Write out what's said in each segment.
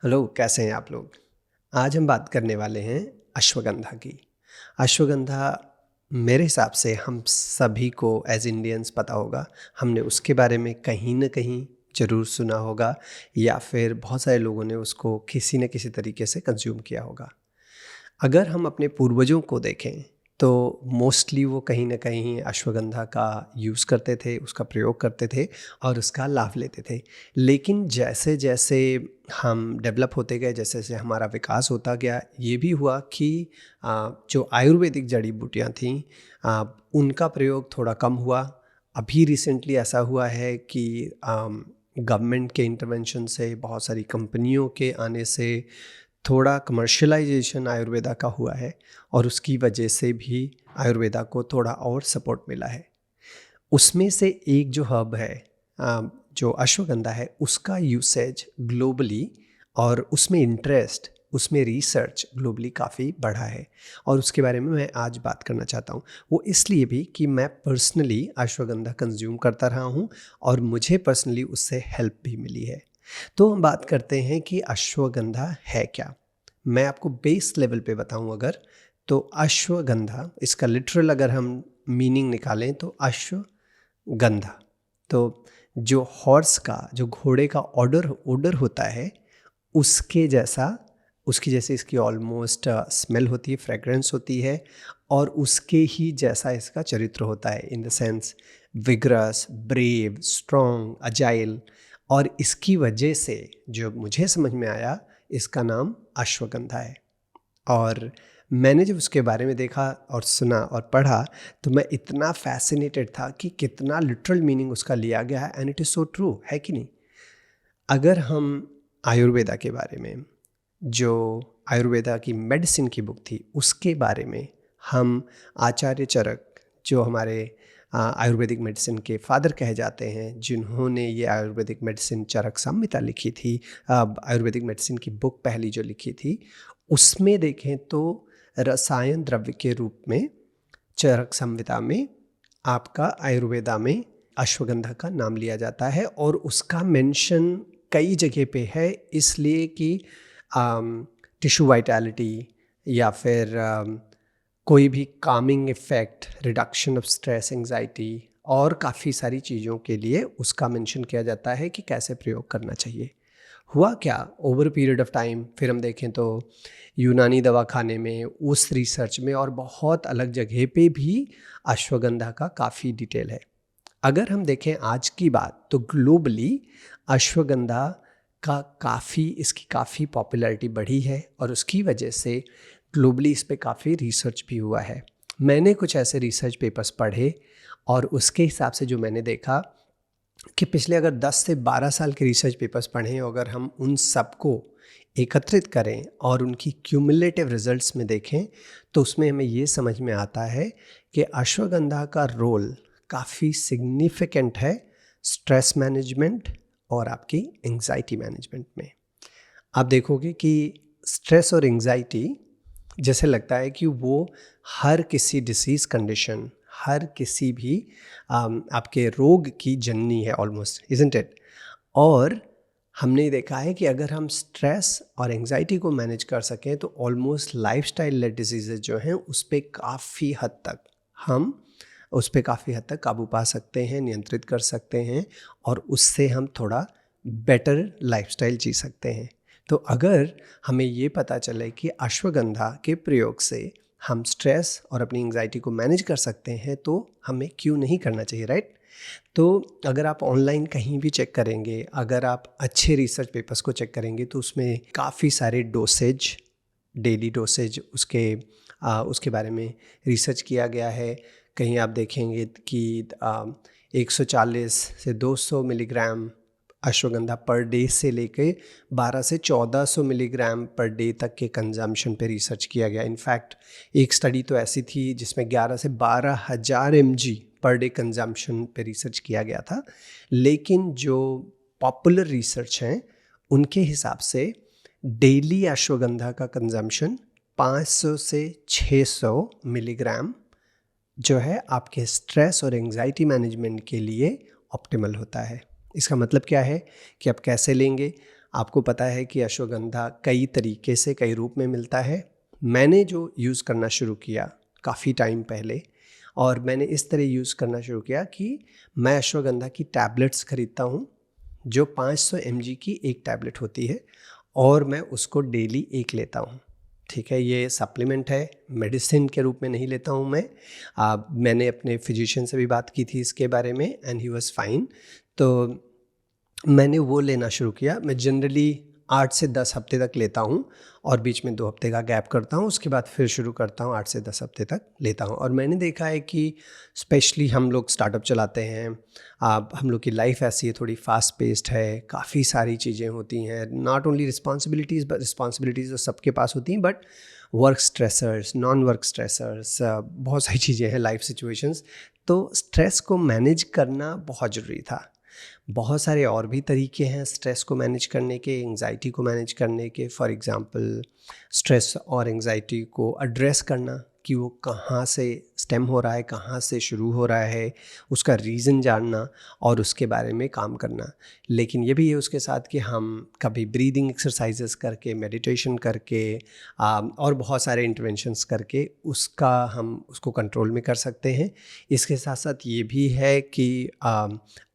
Hello, कैसे हैं आप लोग? आज हम बात करने वाले हैं अश्वगंधा की। अश्वगंधा मेरे हिसाब से हम सभी को एज़ इंडियंस पता होगा। हमने उसके बारे में कहीं न कहीं ज़रूर सुना होगा या फिर बहुत सारे लोगों ने उसको किसी न किसी तरीके से कंज़्यूम किया होगा। अगर हम अपने पूर्वजों को देखें तो मोस्टली वो कहीं न कहीं अश्वगंधा का यूज़ करते थे, उसका प्रयोग करते थे और उसका लाभ लेते थे। लेकिन जैसे-जैसे हम डेवलप होते गए, जैसे-जैसे हमारा विकास होता गया, ये भी हुआ कि जो आयुर्वेदिक जड़ी-बूटियाँ थीं उनका प्रयोग थोड़ा कम हुआ। अभी रिसेंटली ऐसा हुआ है कि गवर्नमेंट के इंटरवेंशन से, बहुत सारी कंपनियों के आने से थोड़ा कमर्शियलाइजेशन आयुर्वेदा का हुआ है और उसकी वजह से भी आयुर्वेदा को थोड़ा और सपोर्ट मिला है। उसमें से एक जो हर्ब है जो अश्वगंधा है, उसका यूसेज ग्लोबली और उसमें इंटरेस्ट, उसमें रिसर्च ग्लोबली काफ़ी बढ़ा है और उसके बारे में मैं आज बात करना चाहता हूँ। वो इसलिए भी कि मैं पर्सनली अश्वगंधा कंज्यूम करता रहा हूँ और मुझे पर्सनली उससे हेल्प भी मिली है। तो हम बात करते हैं कि अश्वगंधा है क्या? मैं आपको बेस लेवल पे बताऊँ अगर, तो अश्वगंधा इसका लिटरल अगर हम मीनिंग निकालें तो अश्वगंधा, तो जो हॉर्स का, जो घोड़े का ऑडर ओडर होता है, उसके जैसा, उसकी जैसे इसकी ऑलमोस्ट स्मेल होती है, फ्रेग्रेंस होती है और उसके ही जैसा इसका चरित्र होता है in the sense vigorous, brave, strong, agile. और इसकी वजह से जो मुझे समझ में आया, इसका नाम अश्वगंधा है। और मैंने जब उसके बारे में देखा और सुना और पढ़ा तो मैं इतना फैसिनेटेड था कि कितना लिटरल मीनिंग उसका लिया गया है and it is so true, है कि नहीं? अगर हम आयुर्वेदा के बारे में, जो आयुर्वेदा की मेडिसिन की बुक थी, उसके बारे में हम आचार्य चरक, जो हमारे आयुर्वेदिक मेडिसिन के फादर कहे जाते हैं, जिन्होंने ये आयुर्वेदिक मेडिसिन चरक संहिता लिखी थी, आयुर्वेदिक मेडिसिन की बुक पहली जो लिखी थी, उसमें देखें तो रसायन द्रव्य के रूप में चरक संहिता में आपका आयुर्वेदा में अश्वगंधा का नाम लिया जाता है और उसका मेंशन कई जगह पे है, इसलिए कि टिश्यू वाइटैलिटी या फिर कोई भी calming effect, reduction of stress, anxiety और काफ़ी सारी चीज़ों के लिए उसका मेंशन किया जाता है कि कैसे प्रयोग करना चाहिए। हुआ क्या ओवर पीरियड ऑफ टाइम, फिर हम देखें तो यूनानी दवाखाने में, उस रिसर्च में और बहुत अलग जगह पे भी अश्वगंधा का काफ़ी डिटेल है। अगर हम देखें आज की बात तो ग्लोबली अश्वगंधा का काफ़ी, इसकी काफ़ी पॉपुलैरिटी बढ़ी है और उसकी वजह से ग्लोबली इस पे काफ़ी रिसर्च भी हुआ है। मैंने कुछ ऐसे रिसर्च पेपर्स पढ़े और उसके हिसाब से जो मैंने देखा कि पिछले अगर 10 से 12 साल के रिसर्च पेपर्स पढ़ें, अगर हम उन सबको एकत्रित करें और उनकी क्यूमुलेटिव रिजल्ट्स में देखें तो उसमें हमें ये समझ में आता है कि अश्वगंधा का रोल काफ़ी सिग्निफिकेंट है स्ट्रेस मैनेजमेंट और आपकी एंग्जाइटी मैनेजमेंट में। आप देखोगे कि स्ट्रेस और एंग्जाइटी, जैसे लगता है कि वो हर किसी डिसीज़ कंडीशन, हर किसी भी आपके रोग की जननी है ऑलमोस्ट, इज़न्ट इट? और हमने देखा है कि अगर हम स्ट्रेस और एंग्जाइटी को मैनेज कर सकें तो ऑलमोस्ट लाइफस्टाइल लेड डिजीज़ेज़ जो हैं उस पे काफ़ी हद तक हम उस पे काफ़ी हद तक काबू पा सकते हैं, नियंत्रित कर सकते हैं और उससे हम थोड़ा बेटर लाइफस्टाइल जी सकते हैं। तो अगर हमें ये पता चले कि अश्वगंधा के प्रयोग से हम स्ट्रेस और अपनी एंग्जाइटी को मैनेज कर सकते हैं तो हमें क्यों नहीं करना चाहिए, राइट? तो अगर आप ऑनलाइन कहीं भी चेक करेंगे, अगर आप अच्छे रिसर्च पेपर्स को चेक करेंगे तो उसमें काफ़ी सारे डोसेज, डेली डोसेज उसके बारे में रिसर्च किया गया है। कहीं आप देखेंगे कि 140 से 200 मिलीग्राम अश्वगंधा पर डे से लेके 12 से 1400 मिलीग्राम पर डे तक के कंजम्पशन पे रिसर्च किया गया। इनफैक्ट एक स्टडी तो ऐसी थी जिसमें 11 से 12,000 mg पर डे कंजम्पशन पे रिसर्च किया गया था। लेकिन जो पॉपुलर रिसर्च हैं उनके हिसाब से डेली अश्वगंधा का कंजम्पशन 500 से 600 मिलीग्राम जो है आपके स्ट्रेस और एंग्जाइटी मैनेजमेंट के लिए ऑप्टिमल होता है। इसका मतलब क्या है कि आप कैसे लेंगे? आपको पता है कि अश्वगंधा कई तरीके से कई रूप में मिलता है। मैंने जो यूज़ करना शुरू किया काफ़ी टाइम पहले, और मैंने इस तरह यूज़ करना शुरू किया कि मैं अश्वगंधा की टैबलेट्स खरीदता हूँ, जो 500 mg की एक टैबलेट होती है, और मैं उसको डेली एक लेता हूँ। ठीक है, ये सप्लीमेंट है, मेडिसिन के रूप में नहीं लेता हूँ मैं। मैंने अपने फिजिशियन से भी बात की थी इसके बारे में एंड ही वाज फाइन। तो मैंने वो लेना शुरू किया। मैं जनरली 8 से 10 हफ्ते तक लेता हूँ और बीच में 2 हफ्ते का गैप करता हूँ, उसके बाद फिर शुरू करता हूँ, 8 से 10 हफ्ते तक लेता हूँ। और मैंने देखा है कि स्पेशली हम लोग स्टार्टअप चलाते हैं, हम लोग की लाइफ ऐसी है, थोड़ी फास्ट पेस्ड है, काफ़ी सारी चीज़ें होती हैं, not only responsibilities, but responsibilities तो सबके पास होती हैं, but work stressors, non work stressors, बहुत सारी चीज़ें हैं, लाइफ सिचुएशंस। तो स्ट्रेस को मैनेज करना बहुत ज़रूरी था। बहुत सारे और भी तरीके हैं स्ट्रेस को मैनेज करने के, एंग्जाइटी को मैनेज करने के। फॉर एग्जांपल स्ट्रेस और एंग्जाइटी को एड्रेस करना कि वो कहाँ से स्टेम हो रहा है, कहाँ से शुरू हो रहा है, उसका रीज़न जानना और उसके बारे में काम करना। लेकिन ये भी है उसके साथ कि हम कभी ब्रीदिंग एक्सरसाइजेस करके, मेडिटेशन करके और बहुत सारे इंटरवेंशंस करके हम उसको कंट्रोल में कर सकते हैं। इसके साथ साथ ये भी है कि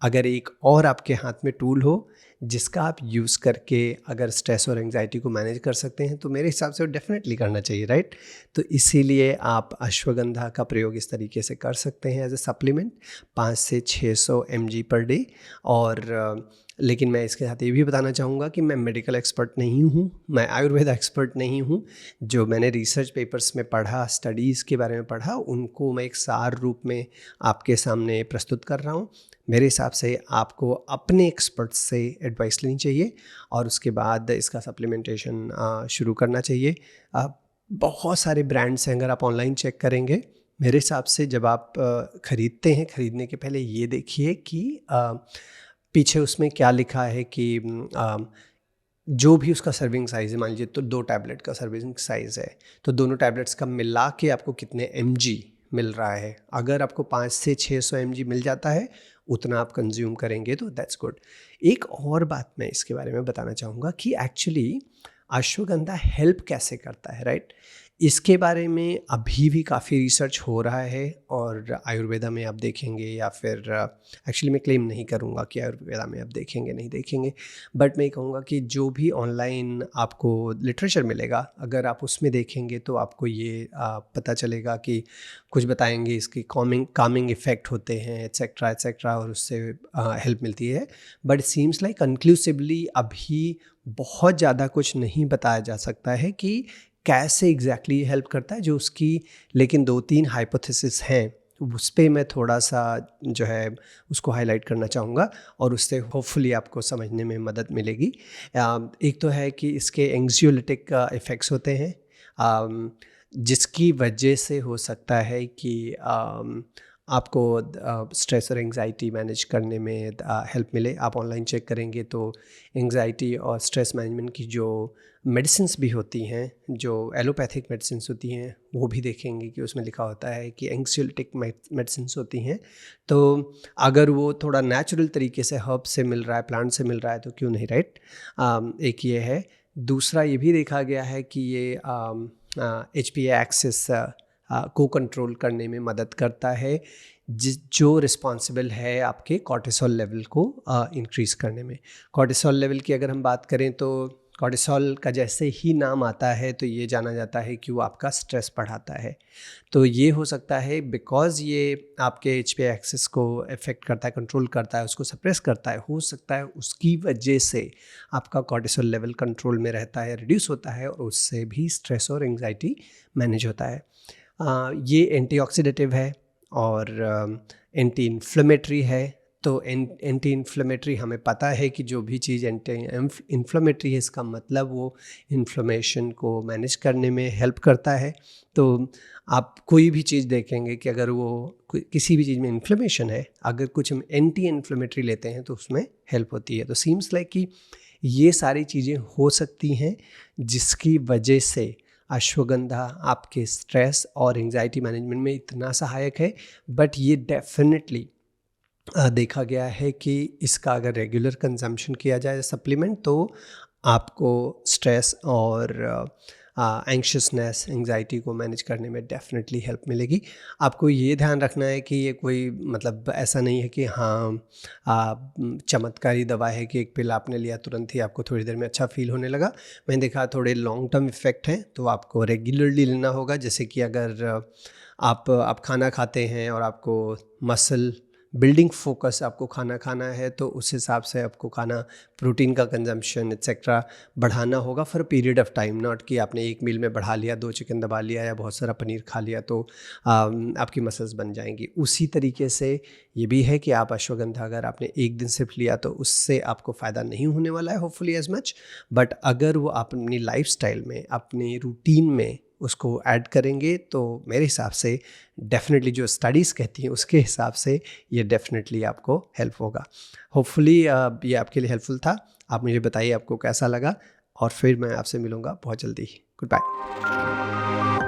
अगर एक और आपके हाथ में टूल हो जिसका आप यूज़ करके अगर स्ट्रेस और एंग्जाइटी को मैनेज कर सकते हैं, तो मेरे हिसाब से वो डेफिनेटली करना चाहिए, राइट। तो इसीलिए आप अश्वगंधा का प्रयोग इस तरीके से कर सकते हैं एज ए सप्लीमेंट, 5 से 600 mg पर डे। और लेकिन मैं इसके साथ ये भी बताना चाहूँगा कि मैं मेडिकल एक्सपर्ट नहीं हूँ, मैं आयुर्वेदा एक्सपर्ट नहीं हूँ। जो मैंने रिसर्च पेपर्स में पढ़ा, स्टडीज़ के बारे में पढ़ा, उनको मैं एक सार रूप में आपके सामने प्रस्तुत कर रहा हूँ। मेरे हिसाब से आपको अपने एक्सपर्ट से एडवाइस लेनी चाहिए और उसके बाद इसका सप्लीमेंटेशन शुरू करना चाहिए। बहुत सारे ब्रांड्स हैं, अगर आप ऑनलाइन चेक करेंगे, मेरे हिसाब से जब आप ख़रीदते हैं, ख़रीदने के पहले ये देखिए कि पीछे उसमें क्या लिखा है कि जो भी उसका सर्विंग साइज़ है, मान लीजिए तो 2 टैबलेट का सर्विंग साइज़ है, तो दोनों टैबलेट्स का मिला के आपको कितने mg मिल रहा है। अगर आपको 5 से 600 mg मिल जाता है, उतना आप कंज्यूम करेंगे तो दैट्स गुड। एक और बात मैं इसके बारे में बताना चाहूँगा कि एक्चुअली अश्वगंधा हेल्प कैसे करता है, राइट। इसके बारे में अभी भी काफ़ी रिसर्च हो रहा है और आयुर्वेदा में आप देखेंगे, या फिर एक्चुअली मैं क्लेम नहीं करूँगा कि आयुर्वेदा में आप देखेंगे नहीं देखेंगे, बट मैं कहूँगा कि जो भी ऑनलाइन आपको लिटरेचर मिलेगा, अगर आप उसमें देखेंगे तो आपको ये पता चलेगा कि कुछ बताएंगे इसके कामिंग इफ़ेक्ट होते हैं, एट्सेट्रा एट्सेट्रा, और उससे हेल्प मिलती है। बट सीम्स लाइक कंक्लूसिवली अभी बहुत ज़्यादा कुछ नहीं बताया जा सकता है कि कैसे एग्जैक्टली हेल्प करता है जो उसकी, लेकिन 2-3 हाइपोथेसिस हैं, उस पे मैं थोड़ा सा जो है उसको हाईलाइट करना चाहूँगा और उससे होपफुली आपको समझने में मदद मिलेगी। एक तो है कि इसके एंग्जियोलिटिक इफ़ेक्ट्स होते हैं, जिसकी वजह से हो सकता है कि आपको स्ट्रेस और एंग्जाइटी मैनेज करने में हेल्प मिले। आप ऑनलाइन चेक करेंगे तो एंग्जाइटी और स्ट्रेस मैनेजमेंट की जो मेडिसिन्स भी होती हैं, जो एलोपैथिक मेडिसिन्स होती हैं, वो भी देखेंगे कि उसमें लिखा होता है कि एंग्जियोलिटिक मेडिसिन्स होती हैं। तो अगर वो थोड़ा नेचुरल तरीके से हर्ब से मिल रहा है, प्लांट से मिल रहा है, तो क्यों नहीं, राइट। एक ये है। दूसरा ये भी देखा गया है कि ये HPA एक्सिस को कंट्रोल करने में मदद करता है, जो रिस्पॉन्सिबल है आपके कॉर्टिसोल लेवल को इंक्रीज़ करने में। कॉर्टिसोल लेवल की अगर हम बात करें तो कॉर्टिसोल का जैसे ही नाम आता है तो ये जाना जाता है कि वो आपका स्ट्रेस बढ़ाता है। तो ये हो सकता है बिकॉज़ ये आपके HPA एक्सिस को इफ़ेक्ट करता है, कंट्रोल करता है, उसको सप्रेस करता है, हो सकता है उसकी वजह से आपका कॉर्टिसोल लेवल कंट्रोल में रहता है, रिड्यूस होता है, और उससे भी स्ट्रेस और एंग्जाइटी मैनेज होता है। ये एंटीऑक्सीडेटिव है और एंटी इन्फ्लेमेटरी है। तो एंटी इन्फ्लेमेटरी हमें पता है कि जो भी चीज़ एंटी इन्फ्लेमेटरी है, इसका मतलब वो इन्फ्लेमेशन को मैनेज करने में हेल्प करता है। तो आप कोई भी चीज़ देखेंगे कि अगर वो किसी भी चीज़ में इन्फ्लेमेशन है, अगर कुछ हम एंटी इन्फ्लेमेटरी लेते हैं तो उसमें हेल्प होती है। तो सीम्स लाइक कि ये सारी चीज़ें हो सकती हैं जिसकी वजह से अश्वगंधा आपके स्ट्रेस और एंग्जाइटी मैनेजमेंट में इतना सहायक है। बट ये डेफिनेटली देखा गया है कि इसका अगर रेगुलर कंजम्पशन किया जाए सप्लीमेंट तो आपको स्ट्रेस और एंग्शियसनेस एंग्जाइटी को मैनेज करने में डेफिनेटली हेल्प मिलेगी। आपको ये ध्यान रखना है कि ये कोई मतलब ऐसा नहीं है कि हाँ चमत्कारी दवा है कि एक पिल आपने लिया तुरंत ही आपको थोड़ी देर में अच्छा फील होने लगा। मैंने देखा थोड़े लॉन्ग टर्म इफ़ेक्ट हैं तो आपको रेगुलरली लेना होगा। जैसे कि अगर आप खाना खाते हैं और आपको मसल बिल्डिंग फोकस आपको खाना खाना है तो उस हिसाब से आपको खाना प्रोटीन का कंजम्पशन एक्सेट्रा बढ़ाना होगा for period of time. Not कि आपने एक मील में बढ़ा लिया, 2 चिकन दबा लिया या बहुत सारा पनीर खा लिया तो आपकी मसल्स बन जाएंगी। उसी तरीके से ये भी है कि आप अश्वगंधा अगर आपने एक दिन सिर्फ लिया तो उससे आपको फ़ायदा नहीं होने वाला है होपफुली एज मच, बट अगर वो आप अपनी लाइफस्टाइल में अपनी रूटीन में उसको ऐड करेंगे तो मेरे हिसाब से डेफिनेटली जो स्टडीज़ कहती हैं उसके हिसाब से ये डेफिनेटली आपको हेल्प होगा। होपफुली ये आपके लिए हेल्पफुल था। आप मुझे बताइए आपको कैसा लगा और फिर मैं आपसे मिलूँगा बहुत जल्दी। Good bye.